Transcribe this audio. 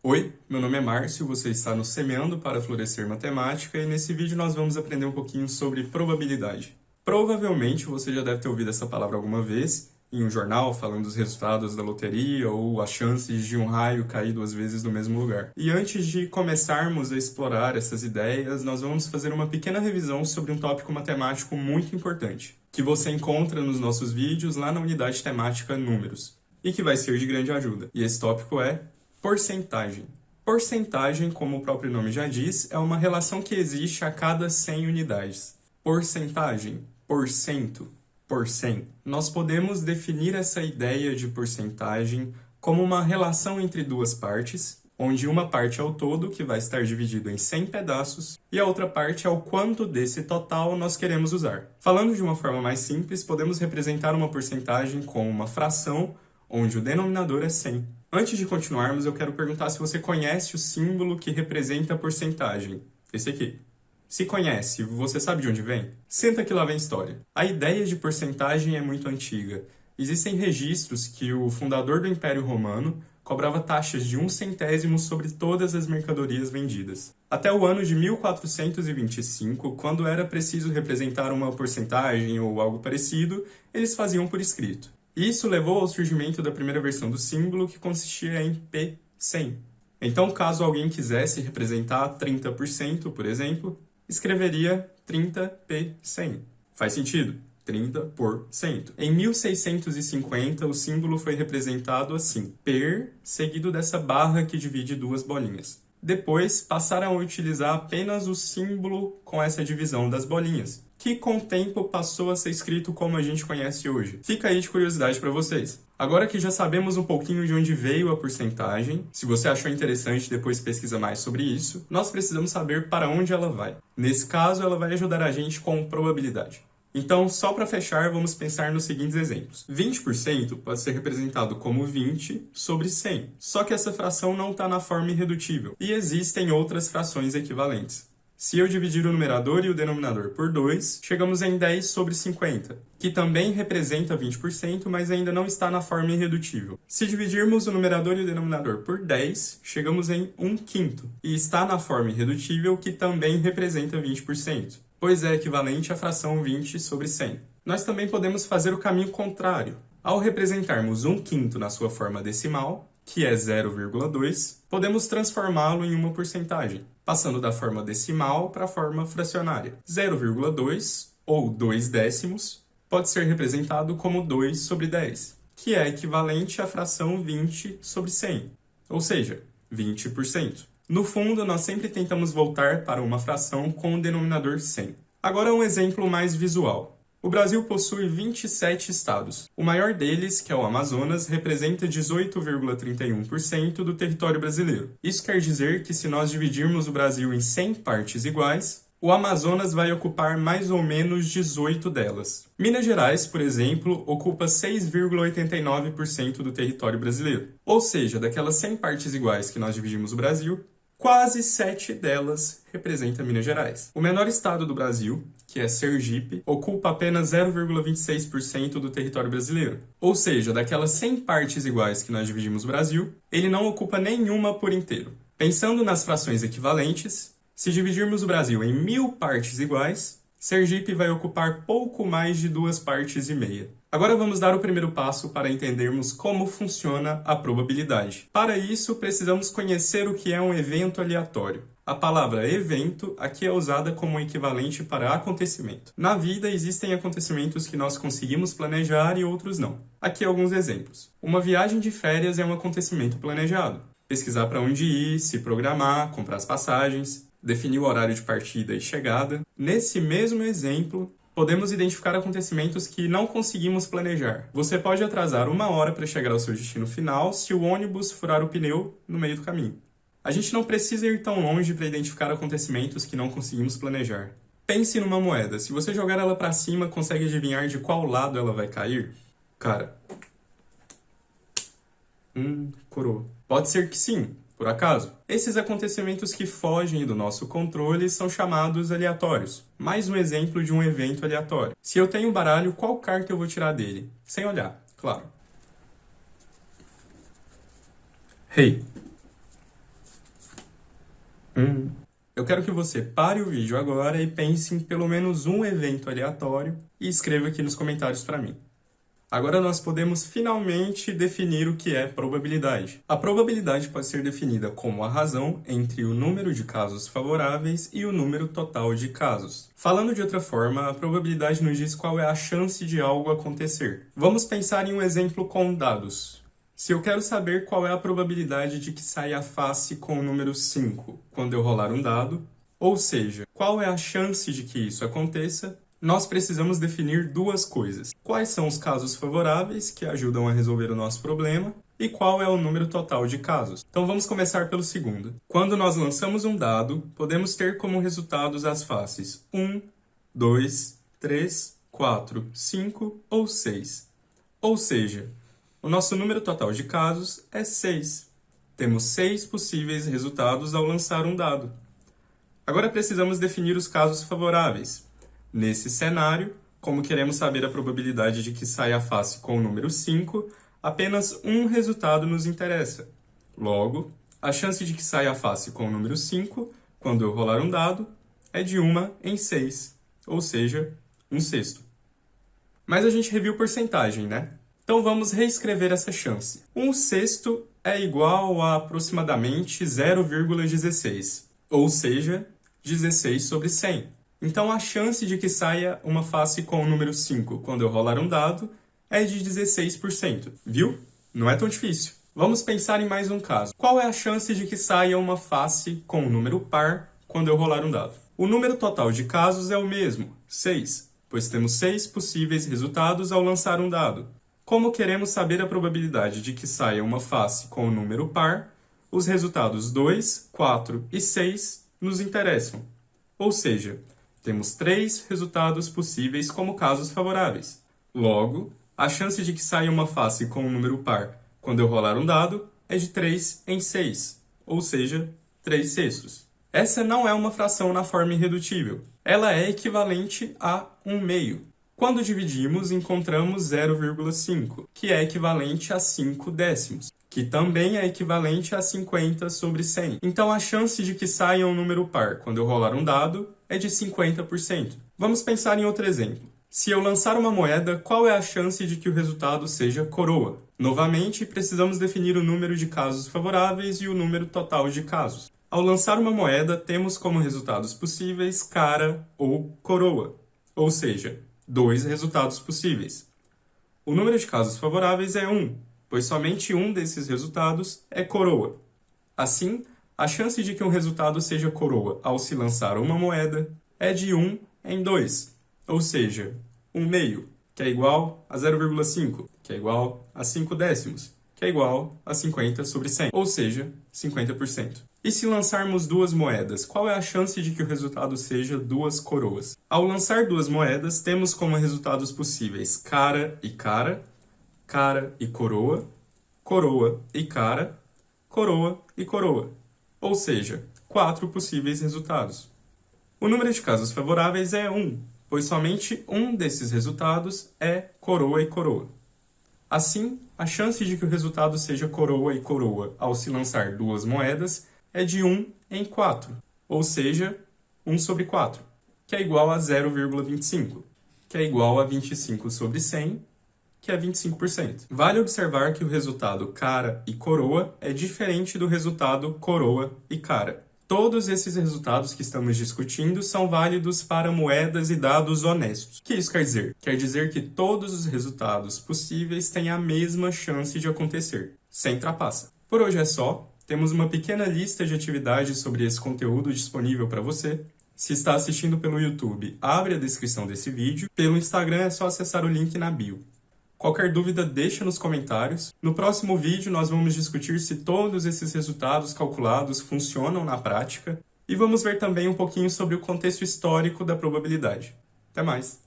Oi, meu nome é Márcio, você está no Semeando para Florescer Matemática e nesse vídeo nós vamos aprender um pouquinho sobre probabilidade. Provavelmente você já deve ter ouvido essa palavra alguma vez em um jornal falando dos resultados da loteria ou as chances de um raio cair 2 vezes no mesmo lugar. E antes de começarmos a explorar essas ideias, nós vamos fazer uma pequena revisão sobre um tópico matemático muito importante, que você encontra nos nossos vídeos lá na unidade temática Números, e que vai ser de grande ajuda. E esse tópico é porcentagem. Porcentagem, como o próprio nome já diz, é uma relação que existe a cada 100 unidades. Porcentagem, porcento, por 100. Nós podemos definir essa ideia de porcentagem como uma relação entre duas partes, onde uma parte é o todo, que vai estar dividido em 100 pedaços, e a outra parte é o quanto desse total nós queremos usar. Falando de uma forma mais simples, podemos representar uma porcentagem com uma fração, onde o denominador é 100. Antes de continuarmos, eu quero perguntar se você conhece o símbolo que representa a porcentagem. Esse aqui. Se conhece, você sabe de onde vem? Senta que lá vem história. A ideia de porcentagem é muito antiga. Existem registros que o fundador do Império Romano cobrava taxas de 1 centésimo sobre todas as mercadorias vendidas. Até o ano de 1425, quando era preciso representar uma porcentagem ou algo parecido, eles faziam por escrito. Isso levou ao surgimento da primeira versão do símbolo, que consistia em P100. Então, caso alguém quisesse representar 30%, por exemplo, escreveria 30P100. Faz sentido? 30%. Em 1650, o símbolo foi representado assim, per, seguido dessa barra que divide duas bolinhas. Depois, passaram a utilizar apenas o símbolo com essa divisão das bolinhas, que com o tempo passou a ser escrito como a gente conhece hoje. Fica aí de curiosidade para vocês. Agora que já sabemos um pouquinho de onde veio a porcentagem, se você achou interessante, depois pesquisa mais sobre isso, nós precisamos saber para onde ela vai. Nesse caso, ela vai ajudar a gente com probabilidade. Então, só para fechar, vamos pensar nos seguintes exemplos. 20% pode ser representado como 20 sobre 100, só que essa fração não está na forma irredutível, e existem outras frações equivalentes. Se eu dividir o numerador e o denominador por 2, chegamos em 10 sobre 50, que também representa 20%, mas ainda não está na forma irredutível. Se dividirmos o numerador e o denominador por 10, chegamos em 1/5, e está na forma irredutível, que também representa 20%, pois é equivalente à fração 20 sobre 100. Nós também podemos fazer o caminho contrário. Ao representarmos 1/5 na sua forma decimal, que é 0,2, podemos transformá-lo em uma porcentagem, passando da forma decimal para a forma fracionária. 0,2, ou 2 décimos, pode ser representado como 2 sobre 10, que é equivalente à fração 20 sobre 100, ou seja, 20%. No fundo, nós sempre tentamos voltar para uma fração com o denominador 100. Agora um exemplo mais visual. O Brasil possui 27 estados. O maior deles, que é o Amazonas, representa 18,31% do território brasileiro. Isso quer dizer que se nós dividirmos o Brasil em 100 partes iguais, o Amazonas vai ocupar mais ou menos 18 delas. Minas Gerais, por exemplo, ocupa 6,89% do território brasileiro. Ou seja, daquelas 100 partes iguais que nós dividimos o Brasil, quase 7 delas representam Minas Gerais. O menor estado do Brasil, que é Sergipe, ocupa apenas 0,26% do território brasileiro. Ou seja, daquelas 100 partes iguais que nós dividimos o Brasil, ele não ocupa nenhuma por inteiro. Pensando nas frações equivalentes, se dividirmos o Brasil em 1000 partes iguais, Sergipe vai ocupar pouco mais de 2 partes e meia. Agora vamos dar o primeiro passo para entendermos como funciona a probabilidade. Para isso, precisamos conhecer o que é um evento aleatório. A palavra evento aqui é usada como equivalente para acontecimento. Na vida, existem acontecimentos que nós conseguimos planejar e outros não. Aqui alguns exemplos. Uma viagem de férias é um acontecimento planejado. Pesquisar para onde ir, se programar, comprar as passagens, definir o horário de partida e chegada. Nesse mesmo exemplo, podemos identificar acontecimentos que não conseguimos planejar. Você pode atrasar 1 hora para chegar ao seu destino final se o ônibus furar o pneu no meio do caminho. A gente não precisa ir tão longe para identificar acontecimentos que não conseguimos planejar. Pense numa moeda. Se você jogar ela para cima, consegue adivinhar de qual lado ela vai cair? Cara, coroa. Pode ser que sim, por acaso. Esses acontecimentos que fogem do nosso controle são chamados aleatórios. Mais um exemplo de um evento aleatório. Se eu tenho um baralho, qual carta eu vou tirar dele? Sem olhar, claro. Rei. Eu quero que você pare o vídeo agora e pense em pelo menos um evento aleatório e escreva aqui nos comentários para mim. Agora nós podemos finalmente definir o que é probabilidade. A probabilidade pode ser definida como a razão entre o número de casos favoráveis e o número total de casos. Falando de outra forma, a probabilidade nos diz qual é a chance de algo acontecer. Vamos pensar em um exemplo com dados. Se eu quero saber qual é a probabilidade de que saia a face com o número 5 quando eu rolar um dado, ou seja, qual é a chance de que isso aconteça, nós precisamos definir duas coisas. Quais são os casos favoráveis que ajudam a resolver o nosso problema e qual é o número total de casos. Então vamos começar pelo segundo. Quando nós lançamos um dado, podemos ter como resultados as faces 1, 2, 3, 4, 5 ou 6. Ou seja, o nosso número total de casos é 6. Temos 6 possíveis resultados ao lançar um dado. Agora precisamos definir os casos favoráveis. Nesse cenário, como queremos saber a probabilidade de que saia a face com o número 5, apenas um resultado nos interessa. Logo, a chance de que saia a face com o número 5, quando eu rolar um dado, é de 1 em 6, ou seja, 1/6. Mas a gente reviu porcentagem, né? Então vamos reescrever essa chance. 1/6 é igual a aproximadamente 0,16, ou seja, 16 sobre 100. Então a chance de que saia uma face com o número 5 quando eu rolar um dado é de 16%. Viu? Não é tão difícil. Vamos pensar em mais um caso. Qual é a chance de que saia uma face com o número par quando eu rolar um dado? O número total de casos é o mesmo, 6, pois temos 6 possíveis resultados ao lançar um dado. Como queremos saber a probabilidade de que saia uma face com o número par, os resultados 2, 4 e 6 nos interessam. Ou seja, temos 3 resultados possíveis como casos favoráveis. Logo, a chance de que saia uma face com um número par quando eu rolar um dado é de 3 em 6, ou seja, 3/6. Essa não é uma fração na forma irredutível. Ela é equivalente a 1/2. Quando dividimos, encontramos 0,5, que é equivalente a 5 décimos, que também é equivalente a 50 sobre 100. Então a chance de que saia um número par quando eu rolar um dado é de 50%. Vamos pensar em outro exemplo. Se eu lançar uma moeda, qual é a chance de que o resultado seja coroa? Novamente, precisamos definir o número de casos favoráveis e o número total de casos. Ao lançar uma moeda, temos como resultados possíveis cara ou coroa, ou seja, 2 resultados possíveis. O número de casos favoráveis é 1, pois somente um desses resultados é coroa. Assim, a chance de que um resultado seja coroa ao se lançar uma moeda é de 1 em 2, ou seja, 1/2, que é igual a 0,5, que é igual a 5 décimos, que é igual a 50 sobre 100, ou seja, 50%. E se lançarmos duas moedas, qual é a chance de que o resultado seja 2 coroas? Ao lançar 2 moedas, temos como resultados possíveis cara e cara, cara e coroa, coroa e cara, coroa e coroa, ou seja, 4 possíveis resultados. O número de casos favoráveis é 1, pois somente um desses resultados é coroa e coroa. Assim, a chance de que o resultado seja coroa e coroa ao se lançar 2 moedas é de 1 em 4, ou seja, 1 sobre 4, que é igual a 0,25, que é igual a 25 sobre 100, que é 25%. Vale observar que o resultado cara e coroa é diferente do resultado coroa e cara. Todos esses resultados que estamos discutindo são válidos para moedas e dados honestos. O que isso quer dizer? Quer dizer que todos os resultados possíveis têm a mesma chance de acontecer, sem trapaça. Por hoje é só. Temos uma pequena lista de atividades sobre esse conteúdo disponível para você. Se está assistindo pelo YouTube, abre a descrição desse vídeo. Pelo Instagram é só acessar o link na bio. Qualquer dúvida, deixa nos comentários. No próximo vídeo, nós vamos discutir se todos esses resultados calculados funcionam na prática e vamos ver também um pouquinho sobre o contexto histórico da probabilidade. Até mais!